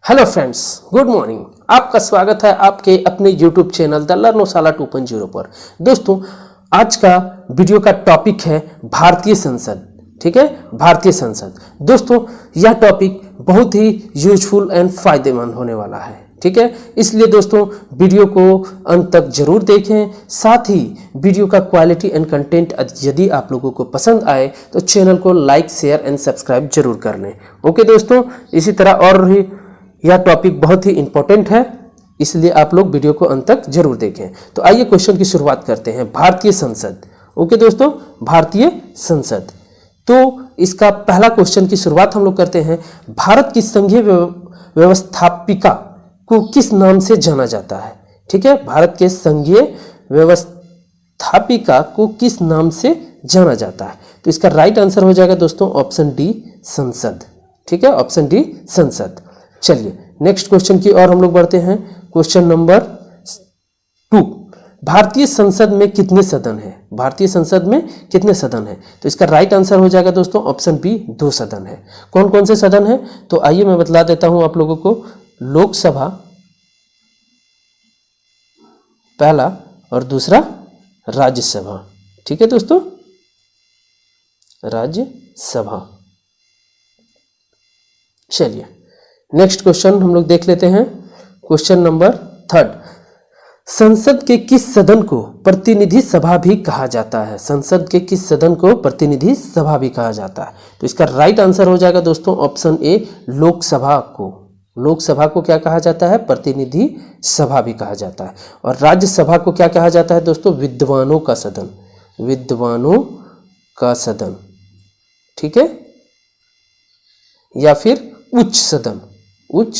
Hello friends, good morning. आपका स्वागत है आपके अपने यूट्यूब चैनल द लर्नोशाला 2.0 पर। दोस्तों, आज का वीडियो का टॉपिक है भारतीय संसद। ठीक है, भारतीय संसद। दोस्तों, यह टॉपिक बहुत ही यूजफुल एंड फायदेमंद होने वाला है। ठीक है, इसलिए दोस्तों वीडियो को अंत तक जरूर देखें। साथ ही वीडियो का क्वालिटी एंड कंटेंट यदि आप लोगों को पसंद आए तो चैनल को लाइक, शेयर एंड सब्सक्राइब जरूर कर लें। ओके दोस्तों, इसी तरह और भी यह टॉपिक बहुत ही इंपॉर्टेंट है, इसलिए आप लोग वीडियो को अंत तक जरूर देखें। तो आइए क्वेश्चन की शुरुआत करते हैं। भारतीय संसद। ओके दोस्तों, भारतीय संसद। तो इसका पहला क्वेश्चन की शुरुआत हम लोग करते हैं। भारत की संघीय व्यवस्थापिका को किस नाम से जाना जाता है? ठीक है, भारत के संघीय व्यवस्थापिका को किस नाम से जाना जाता है? तो इसका राइट आंसर हो जाएगा दोस्तों ऑप्शन डी, संसद। ठीक है, ऑप्शन डी, संसद। चलिए नेक्स्ट क्वेश्चन की ओर हम लोग बढ़ते हैं। Question number 2। भारतीय संसद में कितने सदन है? भारतीय संसद में कितने सदन है? तो इसका राइट आंसर हो जाएगा दोस्तों ऑप्शन बी, 2 सदन है। कौन कौन से सदन है? तो आइए मैं बतला देता हूं आप लोगों को। लोकसभा पहला और दूसरा राज्यसभा। ठीक है दोस्तों, राज्यसभा। चलिए नेक्स्ट क्वेश्चन हम लोग देख लेते हैं। Question number 3। संसद के किस सदन को प्रतिनिधि सभा भी कहा जाता है? संसद के किस सदन को प्रतिनिधि सभा भी कहा जाता है? तो इसका राइट आंसर हो जाएगा दोस्तों ऑप्शन ए, लोकसभा को। लोकसभा को क्या कहा जाता है? प्रतिनिधि सभा भी कहा जाता है। और राज्यसभा को क्या कहा जाता है दोस्तों? विद्वानों का सदन। विद्वानों का सदन। ठीक है, या फिर उच्च सदन। उच्च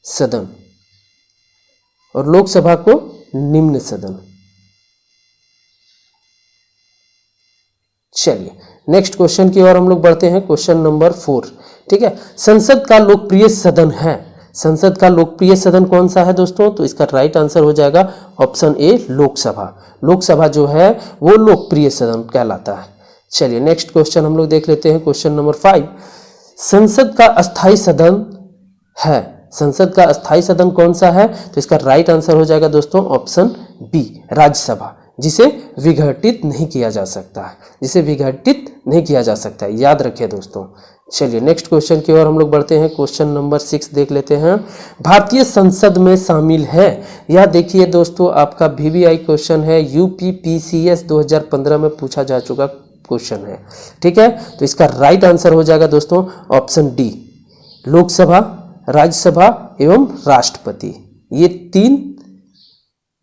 सदन। और लोकसभा को निम्न सदन। चलिए नेक्स्ट क्वेश्चन की ओर हम लोग बढ़ते हैं। Question number 4। ठीक है, संसद का लोकप्रिय सदन है। संसद का लोकप्रिय सदन कौन सा है दोस्तों? तो इसका राइट आंसर हो जाएगा ऑप्शन ए, लोकसभा। लोकसभा जो है वो लोकप्रिय सदन कहलाता है। चलिए नेक्स्ट क्वेश्चन हम लोग देख लेते हैं। Question number 5। संसद का अस्थाई सदन है। संसद का अस्थाई सदन कौन सा है? तो इसका राइट आंसर हो जाएगा दोस्तों ऑप्शन बी, राज्यसभा, जिसे विघटित नहीं किया जा सकता है। जिसे विघटित नहीं किया जा सकता है, याद रखिए दोस्तों। चलिए नेक्स्ट क्वेश्चन की ओर हम लोग बढ़ते हैं। क्वेश्चन नंबर 6 देख लेते हैं। भारतीय संसद में शामिल है। यह देखिए दोस्तों, आपका VVI क्वेश्चन है, UPPCS 2015 में पूछा जा चुका क्वेश्चन है। ठीक है, तो इसका राइट आंसर हो जाएगा दोस्तों ऑप्शन डी, लोकसभा, राज्यसभा एवं राष्ट्रपति। ये 3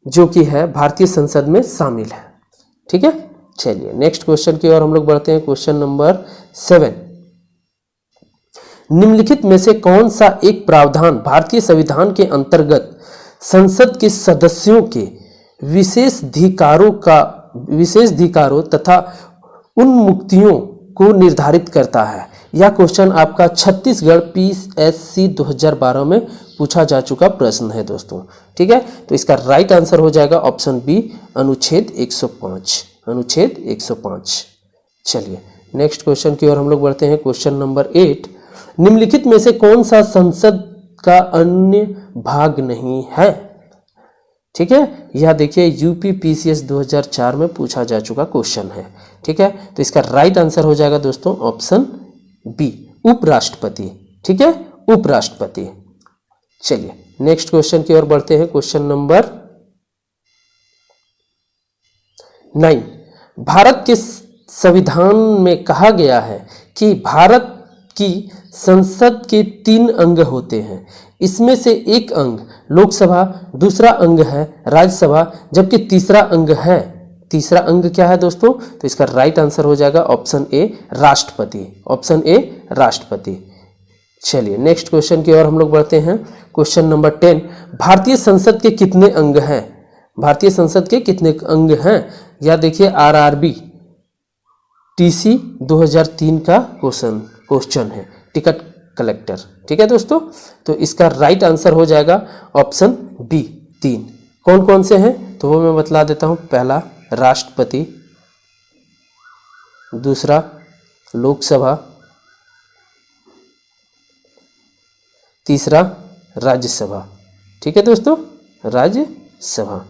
जो कि है भारतीय संसद में शामिल है। ठीक है, चलिए नेक्स्ट क्वेश्चन की ओर हम लोग बढ़ते हैं। Question number 7। निम्नलिखित में से कौन सा एक प्रावधान भारतीय संविधान के अंतर्गत संसद के सदस्यों के विशेषाधिकारों तथा उन्मुक्तियों को निर्धारित करता है? यह क्वेश्चन आपका छत्तीसगढ़ PSC 2012 में पूछा जा चुका प्रश्न है दोस्तों। ठीक है, तो इसका राइट आंसर हो जाएगा ऑप्शन बी, अनुच्छेद 105। अनुच्छेद 105। चलिए नेक्स्ट क्वेश्चन की ओर हम लोग बढ़ते हैं। Question number 8। निम्नलिखित में से कौन सा संसद का अन्य भाग नहीं है? ठीक है, यह देखिए UPPCS 2004 में पूछा जा चुका क्वेश्चन है। ठीक है, तो इसका राइट आंसर हो जाएगा दोस्तों ऑप्शन बी, उपराष्ट्रपति। ठीक है, उपराष्ट्रपति। चलिए नेक्स्ट क्वेश्चन की ओर बढ़ते हैं। Question number 9। भारत के संविधान में कहा गया है कि भारत की संसद के 3 अंग होते हैं। इसमें से एक अंग लोकसभा, दूसरा अंग है राज्यसभा, जबकि तीसरा अंग है, तीसरा अंग क्या है दोस्तों? तो इसका राइट आंसर हो जाएगा ऑप्शन ए, राष्ट्रपति। ऑप्शन ए, राष्ट्रपति। चलिए नेक्स्ट क्वेश्चन की ओर हम लोग बढ़ते हैं। Question number 10। भारतीय संसद के कितने अंग हैं? भारतीय संसद के कितने अंग हैं? या देखिए RRB TC 2003 का क्वेश्चन है, टिकट कलेक्टर। ठीक है दोस्तों, तो इसका राइट आंसर हो जाएगा ऑप्शन बी, 3। कौन कौन से हैं तो वो मैं बतला देता हूं। पहला राष्ट्रपति, दूसरा लोकसभा, तीसरा राज्यसभा। ठीक है दोस्तों, राज्यसभा।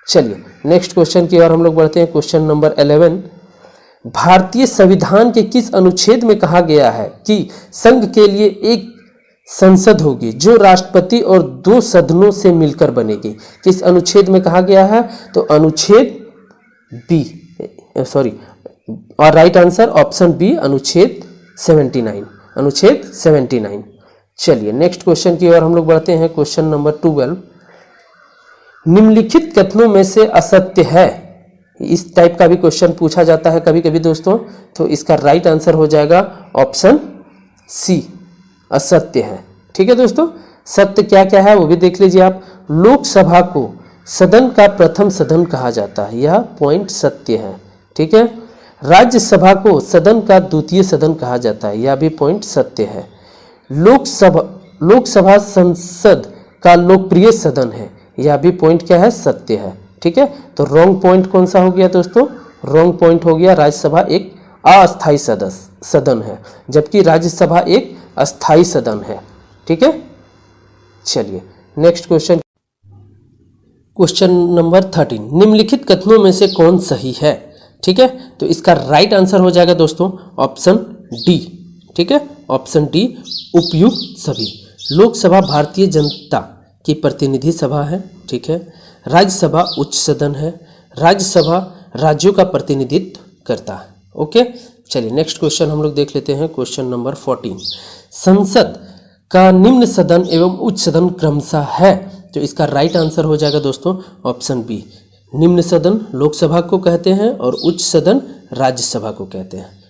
चलिए नेक्स्ट क्वेश्चन की ओर हम लोग बढ़ते हैं। क्वेश्चन नंबर 11, भारतीय संविधान के किस अनुच्छेद में कहा गया है कि संघ के लिए एक संसद होगी जो राष्ट्रपति और 2 सदनों से मिलकर बनेगी? किस अनुच्छेद में कहा गया है? तो अनुच्छेद बी, सॉरी, और राइट आंसर ऑप्शन बी, अनुच्छेद 79, अनुच्छेद 79। चलिए नेक्स्ट क्वेश्चन की ओर हम लोग बढ़ते हैं। क्वेश्चन नंबर 12, निम्नलिखित कथनों में से असत्य है। इस टाइप का भी क्वेश्चन पूछा जाता है कभी कभी दोस्तों, तो इसका राइट आंसर हो जाएगा ऑप्शन सी, असत्य है। ठीक है दोस्तों, सत्य क्या क्या है वो भी देख लीजिए आप। लोकसभा को सदन का प्रथम सदन कहा जाता है, यह पॉइंट सत्य है। ठीक है, राज्यसभा को सदन का द्वितीय सदन कहा जाता है, यह भी पॉइंट सत्य है। लोकसभा संसद का लोकप्रिय सदन है, यह भी पॉइंट क्या है? सत्य है। ठीक है, तो रॉन्ग पॉइंट कौन सा हो गया दोस्तों? रॉन्ग पॉइंट हो गया राज्यसभा एक अस्थायी सदन है, जबकि राज्यसभा एक अस्थायी सदन है। ठीक है, चलिए नेक्स्ट क्वेश्चन, क्वेश्चन नंबर 13, निम्नलिखित कथनों में से कौन सही है? ठीक है, तो इसका राइट आंसर हो जाएगा दोस्तों ऑप्शन डी। ठीक है, ऑप्शन डी, उपयुक्त सभी। लोकसभा भारतीय जनता की प्रतिनिधि सभा है। ठीक है, राज्यसभा उच्च सदन है, राज्यसभा राज्यों का प्रतिनिधित्व करता है। ओके, चलिए नेक्स्ट क्वेश्चन हम लोग देख लेते हैं। क्वेश्चन नंबर 14, संसद का निम्न सदन एवं उच्च सदन क्रमशः है? तो इसका राइट आंसर हो जाएगा दोस्तों ऑप्शन बी, निम्न सदन लोकसभा को कहते हैं और उच्च सदन राज्यसभा को कहते हैं।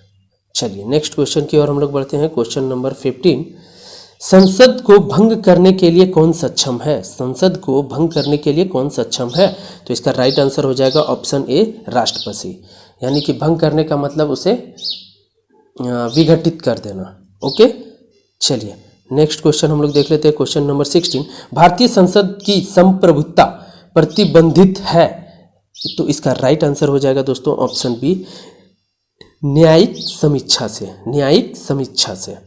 चलिए नेक्स्ट क्वेश्चन की ओर हम लोग बढ़ते हैं। क्वेश्चन नंबर 15, संसद को भंग करने के लिए कौन सक्षम है? संसद को भंग करने के लिए कौन सक्षम है? तो इसका राइट आंसर हो जाएगा ऑप्शन ए, राष्ट्रपति। यानी कि भंग करने का मतलब उसे विघटित कर देना। ओके, चलिए नेक्स्ट क्वेश्चन हम लोग देख लेते हैं। क्वेश्चन नंबर 16, भारतीय संसद की संप्रभुता प्रतिबंधित है? तो इसका राइट आंसर हो जाएगा दोस्तों ऑप्शन बी, न्यायिक समीक्षा से, न्यायिक समीक्षा से।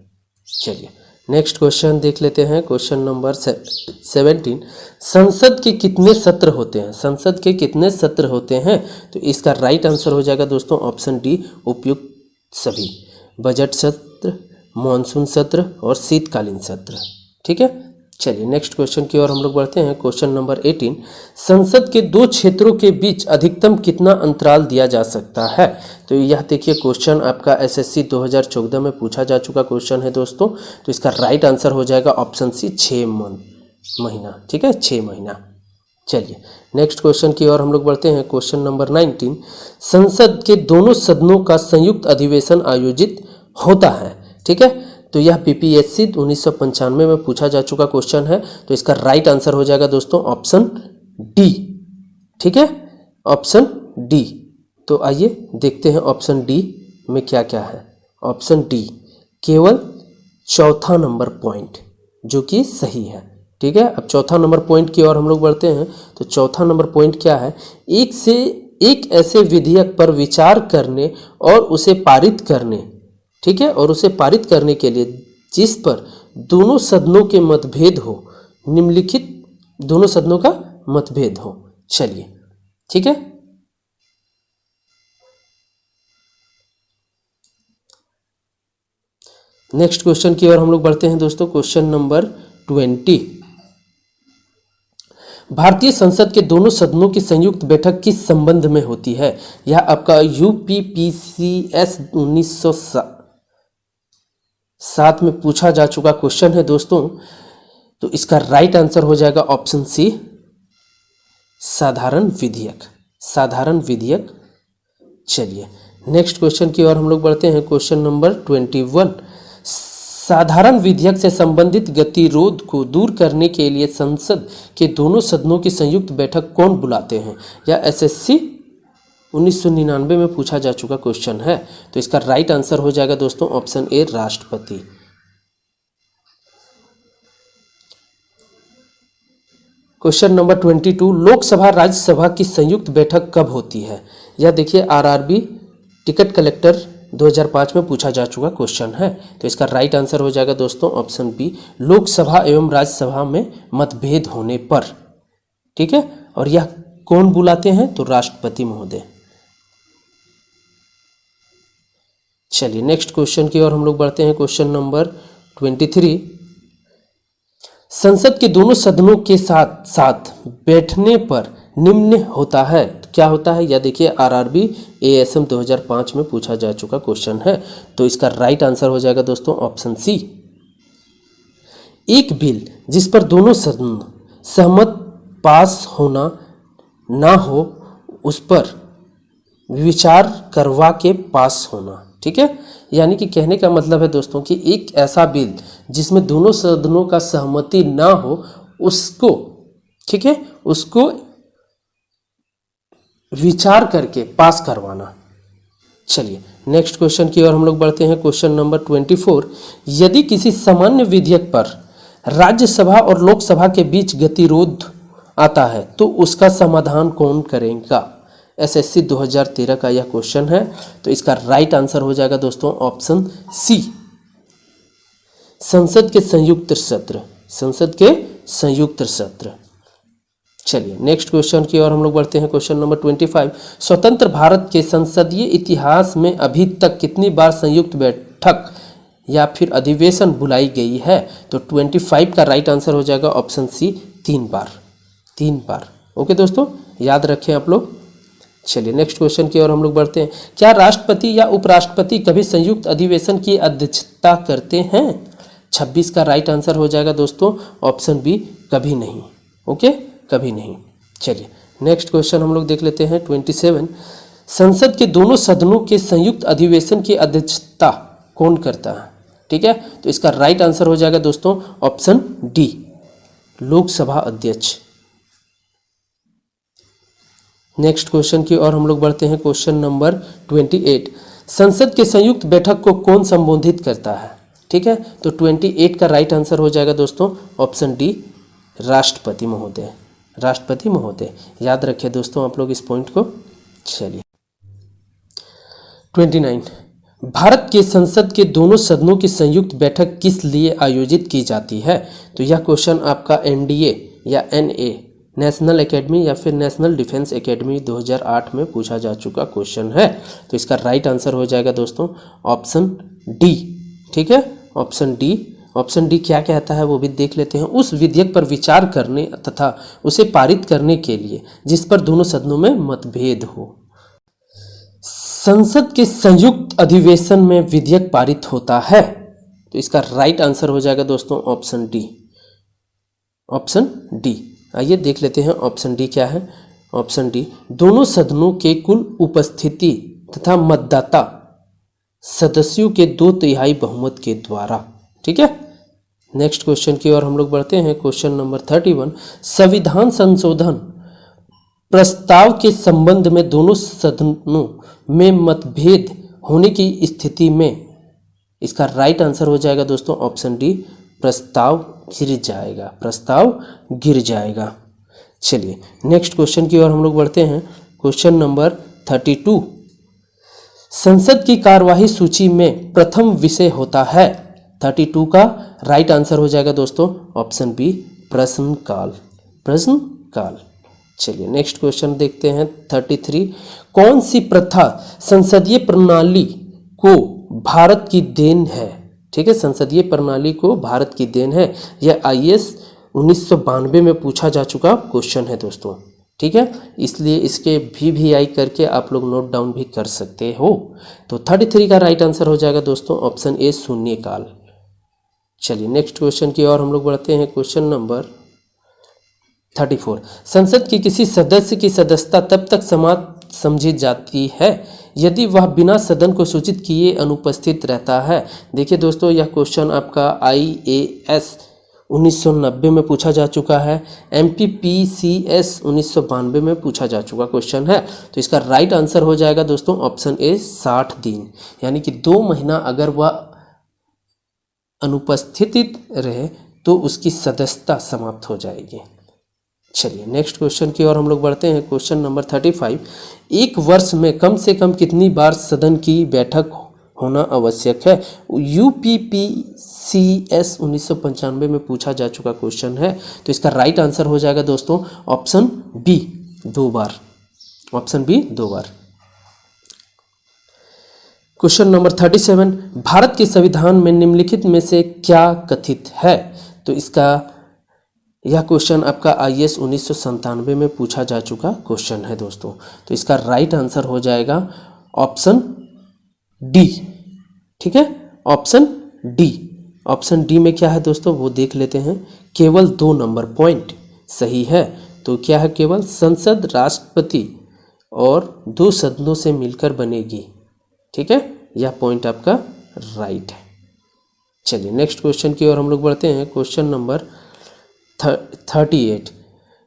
चलिए नेक्स्ट क्वेश्चन देख लेते हैं। क्वेश्चन नंबर 17, संसद के कितने सत्र होते हैं? संसद के कितने सत्र होते हैं? तो इसका राइट आंसर हो जाएगा दोस्तों ऑप्शन डी, उपयुक्त सभी। बजट सत्र, मॉनसून सत्र और शीतकालीन सत्र। ठीक है, चलिए नेक्स्ट क्वेश्चन की ओर हम लोग बढ़ते हैं। क्वेश्चन नंबर 18, संसद के 2 क्षेत्रों के बीच अधिकतम कितना अंतराल दिया जा सकता है? तो यह देखिए क्वेश्चन आपका एसएससी 2014 में पूछा जा चुका क्वेश्चन है दोस्तों। तो इसका राइट आंसर हो जाएगा ऑप्शन सी, 6 महीना। ठीक है, 6 महीना। चलिए नेक्स्ट क्वेश्चन की ओर हम लोग बढ़ते हैं। क्वेश्चन नंबर 19, संसद के दोनों सदनों का संयुक्त अधिवेशन आयोजित होता है? ठीक है, तो यह पीपीएससी 1995 में पूछा जा चुका क्वेश्चन है। तो इसका राइट आंसर हो जाएगा दोस्तों ऑप्शन डी। ठीक है, ऑप्शन डी। तो आइए देखते हैं ऑप्शन डी में क्या क्या है। ऑप्शन डी केवल चौथा नंबर पॉइंट जो कि सही है। ठीक है, अब चौथा नंबर पॉइंट की ओर हम लोग बढ़ते हैं। तो चौथा नंबर पॉइंट क्या है? एक ऐसे विधेयक पर विचार करने और उसे पारित करने, ठीक है, और उसे पारित करने के लिए जिस पर दोनों सदनों के मतभेद हो, निम्नलिखित दोनों सदनों का मतभेद हो। चलिए ठीक है, नेक्स्ट क्वेश्चन की ओर हम लोग बढ़ते हैं दोस्तों। क्वेश्चन नंबर 20, भारतीय संसद के दोनों सदनों की संयुक्त बैठक किस संबंध में होती है? यह आपका यूपीपीसीएस 1907 में पूछा जा चुका क्वेश्चन है दोस्तों। तो इसका राइट आंसर हो जाएगा ऑप्शन सी, साधारण विधेयक, साधारण विधेयक। चलिए नेक्स्ट क्वेश्चन की ओर हम लोग बढ़ते हैं। क्वेश्चन नंबर 21, साधारण विधेयक से संबंधित गतिरोध को दूर करने के लिए संसद के दोनों सदनों की संयुक्त बैठक कौन बुलाते हैं? या एसएससी 1999 में पूछा जा चुका क्वेश्चन है। तो इसका राइट आंसर हो जाएगा दोस्तों ऑप्शन ए, राष्ट्रपति। क्वेश्चन नंबर 22, लोकसभा राज्यसभा की संयुक्त बैठक कब होती है? यह देखिए आरआरबी टिकट कलेक्टर 2005 में पूछा जा चुका क्वेश्चन है। तो इसका राइट आंसर हो जाएगा दोस्तों ऑप्शन बी, लोकसभा एवं राज्यसभा में मतभेद होने पर। ठीक है, और यह कौन बुलाते हैं? तो राष्ट्रपति महोदय। चलिए नेक्स्ट क्वेश्चन की ओर हम लोग बढ़ते हैं। क्वेश्चन नंबर 23, संसद के दोनों सदनों के साथ साथ बैठने पर निम्न होता है। क्या होता है? या देखिए आरआरबी एएसएम 2005 में पूछा जा चुका क्वेश्चन है। तो इसका राइट आंसर हो जाएगा दोस्तों ऑप्शन सी, एक बिल जिस पर दोनों सदन सहमत पास होना ना हो उस पर विचार करवा के पास होना। ठीक है, यानी कि कहने का मतलब है दोस्तों कि एक ऐसा बिल जिसमें दोनों सदनों का सहमति ना हो उसको, ठीक है, उसको विचार करके पास करवाना। चलिए नेक्स्ट क्वेश्चन की ओर हम लोग बढ़ते हैं। क्वेश्चन नंबर 24, यदि किसी सामान्य विधेयक पर राज्यसभा और लोकसभा के बीच गतिरोध आता है तो उसका समाधान कौन करेगा? एसएससी 2013 का यह क्वेश्चन है। तो इसका राइट आंसर हो जाएगा दोस्तों ऑप्शन सी, संसद के संयुक्त सत्र। संसद के संयुक्त सत्र। चलिए नेक्स्ट क्वेश्चन की ओर हम लोग बढ़ते हैं। क्वेश्चन नंबर 25, स्वतंत्र भारत के संसदीय इतिहास में अभी तक कितनी बार संयुक्त बैठक या फिर अधिवेशन बुलाई गई है? तो 25 का राइट आंसर हो जाएगा ऑप्शन सी, 3 बार। 3 बार। ओके दोस्तों, याद रखें आप लोग। चलिए नेक्स्ट क्वेश्चन की ओर हम लोग बढ़ते हैं। क्या राष्ट्रपति या उपराष्ट्रपति कभी संयुक्त अधिवेशन की अध्यक्षता करते हैं? 26 का राइट आंसर हो जाएगा दोस्तों ऑप्शन बी, कभी नहीं। ओके, कभी नहीं। चलिए नेक्स्ट क्वेश्चन हम लोग देख लेते हैं। 27, संसद के दोनों सदनों के संयुक्त अधिवेशन की अध्यक्षता कौन करता है? ठीक है, तो इसका राइट आंसर हो जाएगा दोस्तों ऑप्शन डी, लोकसभा अध्यक्ष। नेक्स्ट क्वेश्चन की ओर हम लोग बढ़ते हैं। क्वेश्चन नंबर 28, संसद के संयुक्त बैठक को कौन संबोधित करता है? ठीक है, तो 28 का राइट आंसर हो जाएगा दोस्तों ऑप्शन डी, राष्ट्रपति महोदय। राष्ट्रपति महोदय, याद रखिए दोस्तों आप लोग इस पॉइंट को। चलिए 29, भारत के संसद के दोनों सदनों की संयुक्त बैठक किस लिए आयोजित की जाती है? तो यह क्वेश्चन आपका एनडीए या एनए, नेशनल एकेडमी या फिर नेशनल डिफेंस एकेडमी 2008 में पूछा जा चुका क्वेश्चन है। तो इसका राइट आंसर हो जाएगा दोस्तों ऑप्शन डी। ठीक है, ऑप्शन डी। ऑप्शन डी क्या कहता है वो भी देख लेते हैं। उस विधेयक पर विचार करने तथा उसे पारित करने के लिए जिस पर दोनों सदनों में मतभेद हो। संसद के संयुक्त अधिवेशन में विधेयक पारित होता है। तो इसका राइट आंसर हो जाएगा दोस्तों ऑप्शन डी। Option D. आइए देख लेते हैं ऑप्शन डी क्या है। ऑप्शन डी, दोनों सदनों के कुल उपस्थिति तथा मतदाता सदस्यों के 2/3 बहुमत के द्वारा। ठीक है, नेक्स्ट क्वेश्चन की ओर हम लोग बढ़ते हैं। क्वेश्चन नंबर 31, संविधान संशोधन प्रस्ताव के संबंध में दोनों सदनों में मतभेद होने की स्थिति में इसका राइट आंसर हो जाएगा दोस्तों ऑप्शन डी, प्रस्ताव गिर जाएगा। प्रस्ताव गिर जाएगा। चलिए नेक्स्ट क्वेश्चन की ओर हम लोग बढ़ते हैं। क्वेश्चन नंबर 32, संसद की कार्यवाही सूची में प्रथम विषय होता है। 32 का राइट आंसर हो जाएगा दोस्तों ऑप्शन बी, प्रश्नकाल। प्रश्नकाल। चलिए नेक्स्ट क्वेश्चन देखते हैं। 33, कौन सी प्रथा संसदीय प्रणाली को भारत की देन है? ठीक है, संसदीय प्रणाली को भारत की देन है। यह आईएएस 1992 में पूछा जा चुका क्वेश्चन है दोस्तों। ठीक है, इसलिए इसके VVI करके आप लोग नोट डाउन भी कर सकते हो। तो 33 का राइट आंसर हो जाएगा दोस्तों ऑप्शन ए, शून्यकाल। चलिए नेक्स्ट क्वेश्चन की ओर हम लोग बढ़ते हैं। क्वेश्चन नंबर 34, संसद के किसी सदस्य की सदस्यता तब तक समाप्त समझी जाती है यदि वह बिना सदन को सूचित किए अनुपस्थित रहता है। देखिए दोस्तों, यह क्वेश्चन आपका IAS 1990 में पूछा जा चुका है। MPPCS 1992 में पूछा जा चुका क्वेश्चन है। तो इसका राइट आंसर हो जाएगा दोस्तों ऑप्शन ए, 60 दिन। यानी कि 2 महीना अगर वह अनुपस्थित रहे तो उसकी सदस्यता समाप्त हो जाएगी। चलिए नेक्स्ट क्वेश्चन की ओर हम लोग बढ़ते हैं। क्वेश्चन नंबर 35, एक वर्ष में कम से कम कितनी बार सदन की बैठक होना आवश्यक है। यूपीपीसीएस 1995 में पूछा जा चुका क्वेश्चन है। तो इसका राइट आंसर हो जाएगा दोस्तों ऑप्शन बी 2 बार, ऑप्शन बी 2 बार। क्वेश्चन नंबर 37, भारत के संविधान में निम्नलिखित में से क्या कथित है? तो इसका यह क्वेश्चन आपका आईएएस 1997 में पूछा जा चुका क्वेश्चन है दोस्तों। तो इसका राइट आंसर हो जाएगा ऑप्शन डी। ठीक है, ऑप्शन डी। ऑप्शन डी में क्या है दोस्तों वो देख लेते हैं। केवल 2 नंबर पॉइंट सही है। तो क्या है? केवल संसद राष्ट्रपति और 2 सदनों से मिलकर बनेगी। ठीक है, यह पॉइंट आपका राइट है। चलिए नेक्स्ट क्वेश्चन की ओर हम लोग बढ़ते हैं। क्वेश्चन नंबर 38,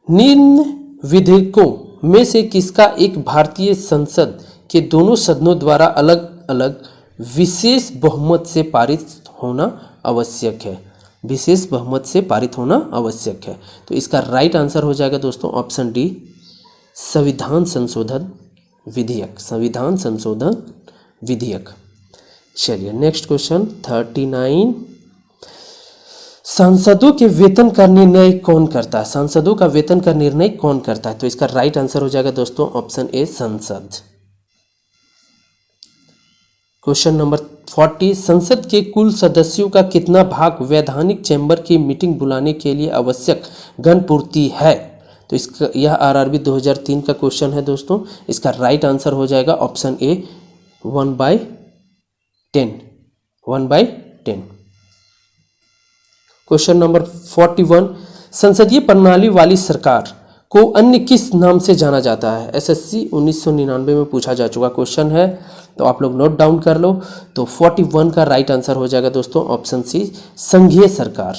निम्न विधेयकों में से किसका एक भारतीय संसद के दोनों सदनों द्वारा अलग अलग विशेष बहुमत से पारित होना आवश्यक है? विशेष बहुमत से पारित होना आवश्यक है। तो इसका राइट आंसर हो जाएगा दोस्तों ऑप्शन डी, संविधान संशोधन विधेयक, संविधान संशोधन विधेयक। चलिए नेक्स्ट क्वेश्चन 39, सांसदों के वेतन का निर्णय कौन करता है? सांसदों का वेतन का निर्णय कौन करता है? तो इसका राइट आंसर हो जाएगा दोस्तों ऑप्शन ए, संसद। क्वेश्चन नंबर 40, संसद के कुल सदस्यों का कितना भाग वैधानिक चैम्बर की मीटिंग बुलाने के लिए आवश्यक घनपूर्ति है? तो इसका यह आरआरबी 2003 का क्वेश्चन है दोस्तों। इसका राइट आंसर हो जाएगा ऑप्शन ए, 1/10, 1/10। क्वेश्चन नंबर 41, संसदीय प्रणाली वाली सरकार को अन्य किस नाम से जाना जाता है? एसएससी 1999 में पूछा जा चुका क्वेश्चन है। तो आप लोग नोट डाउन कर लो। तो 41 का राइट आंसर हो जाएगा दोस्तों ऑप्शन सी, संघीय सरकार।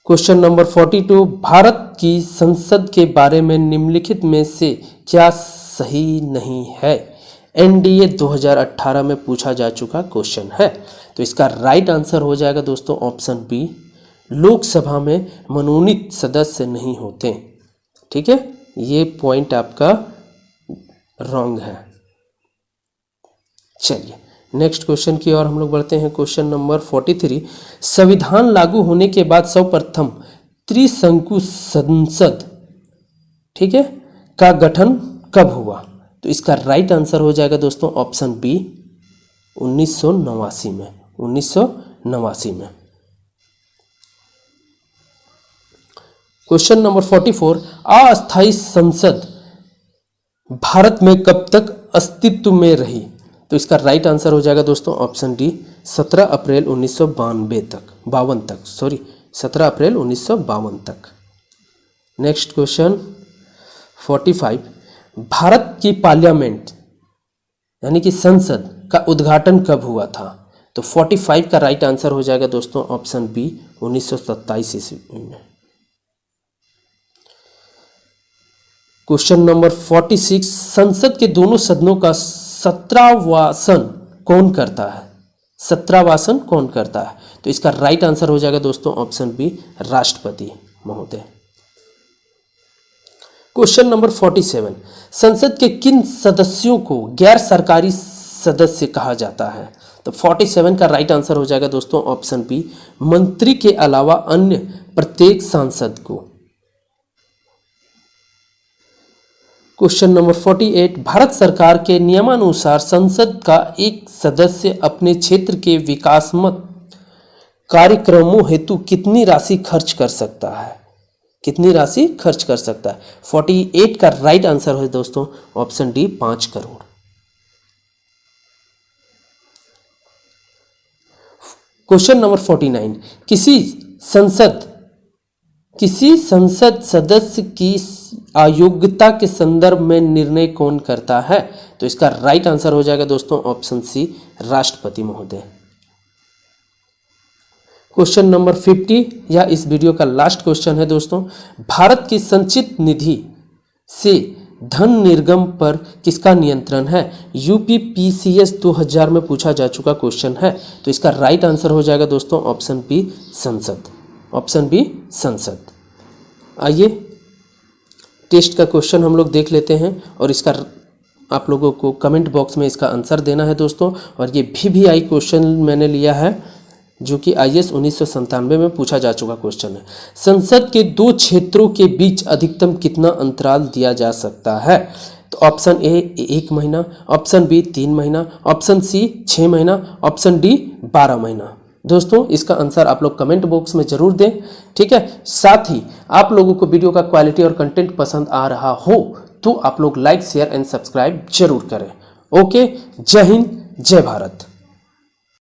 क्वेश्चन नंबर 42, भारत की संसद के बारे में निम्नलिखित में से क्या सही नहीं है? एनडीए 2018 में पूछा जा चुका क्वेश्चन है। तो इसका राइट आंसर हो जाएगा दोस्तों ऑप्शन बी, लोकसभा में मनोनीत सदस्य नहीं होते। ठीक है, ये पॉइंट आपका रॉन्ग है। चलिए नेक्स्ट क्वेश्चन की ओर हम लोग बढ़ते हैं। क्वेश्चन नंबर 43, संविधान लागू होने के बाद सर्वप्रथम त्रिशंकु संसद, ठीक है, का गठन कब हुआ? तो इसका राइट आंसर हो जाएगा दोस्तों ऑप्शन बी, 1989 में, 1989 में। क्वेश्चन नंबर 44, अस्थायी संसद भारत में कब तक अस्तित्व में रही? तो इसका राइट आंसर हो जाएगा दोस्तों ऑप्शन डी, 17 अप्रैल 1952 तक, 17 अप्रैल 1952 तक। नेक्स्ट क्वेश्चन 45, भारत की पार्लियामेंट यानी कि संसद का उद्घाटन कब हुआ था? तो 45 का राइट आंसर हो जाएगा दोस्तों ऑप्शन बी, 1927 ईस्वी में। क्वेश्चन नंबर 46, संसद के दोनों सदनों का 17वासन कौन करता है? 17वासन कौन करता है? तो इसका राइट आंसर हो जाएगा दोस्तों ऑप्शन बी, राष्ट्रपति महोदय। क्वेश्चन नंबर 47, संसद के किन सदस्यों को गैर सरकारी सदस्य कहा जाता है? तो 47 का राइट आंसर हो जाएगा दोस्तों ऑप्शन बी, मंत्री के अलावा अन्य प्रत्येक सांसद को। क्वेश्चन नंबर 48, भारत सरकार के नियमानुसार संसद का एक सदस्य अपने क्षेत्र के विकासात्मक कार्यक्रमों हेतु कितनी राशि खर्च कर सकता है? कितनी राशि खर्च कर सकता है? 48 का राइट आंसर है दोस्तों option D, 5 crore. Question number 49, किसी संसद सदस्य की अयोग्यता के संदर्भ में निर्णय कौन करता है? तो इसका राइट आंसर हो जाएगा दोस्तों ऑप्शन सी, राष्ट्रपति महोदय। क्वेश्चन नंबर 50 या इस वीडियो का लास्ट क्वेश्चन है दोस्तों, भारत की संचित निधि से धन निर्गम पर किसका नियंत्रण है? यूपीपीसीएस 2000 में पूछा जा चुका क्वेश्चन है। तो इसका राइट आंसर हो जाएगा दोस्तों ऑप्शन बी, संसद, ऑप्शन बी, संसद। आइए टेस्ट का क्वेश्चन हम लोग देख लेते हैं और इसका आप लोगों को कमेंट बॉक्स में इसका आंसर देना है दोस्तों। और ये VVI क्वेश्चन मैंने लिया है जो कि IS 1997 में पूछा जा चुका क्वेश्चन है। संसद के दो क्षेत्रों के बीच अधिकतम कितना अंतराल दिया जा सकता है? तो ऑप्शन ए 1 महीना, ऑप्शन बी 3 महीना, ऑप्शन सी 6 महीना, ऑप्शन डी 12 महीना। दोस्तों इसका आंसर आप लोग कमेंट बॉक्स में जरूर दें, ठीक है। साथ ही आप लोगों को वीडियो का क्वालिटी और कंटेंट पसंद आ रहा हो तो आप लोग लाइक शेयर एंड सब्सक्राइब जरूर करें। ओके, जय हिंद, जय भारत।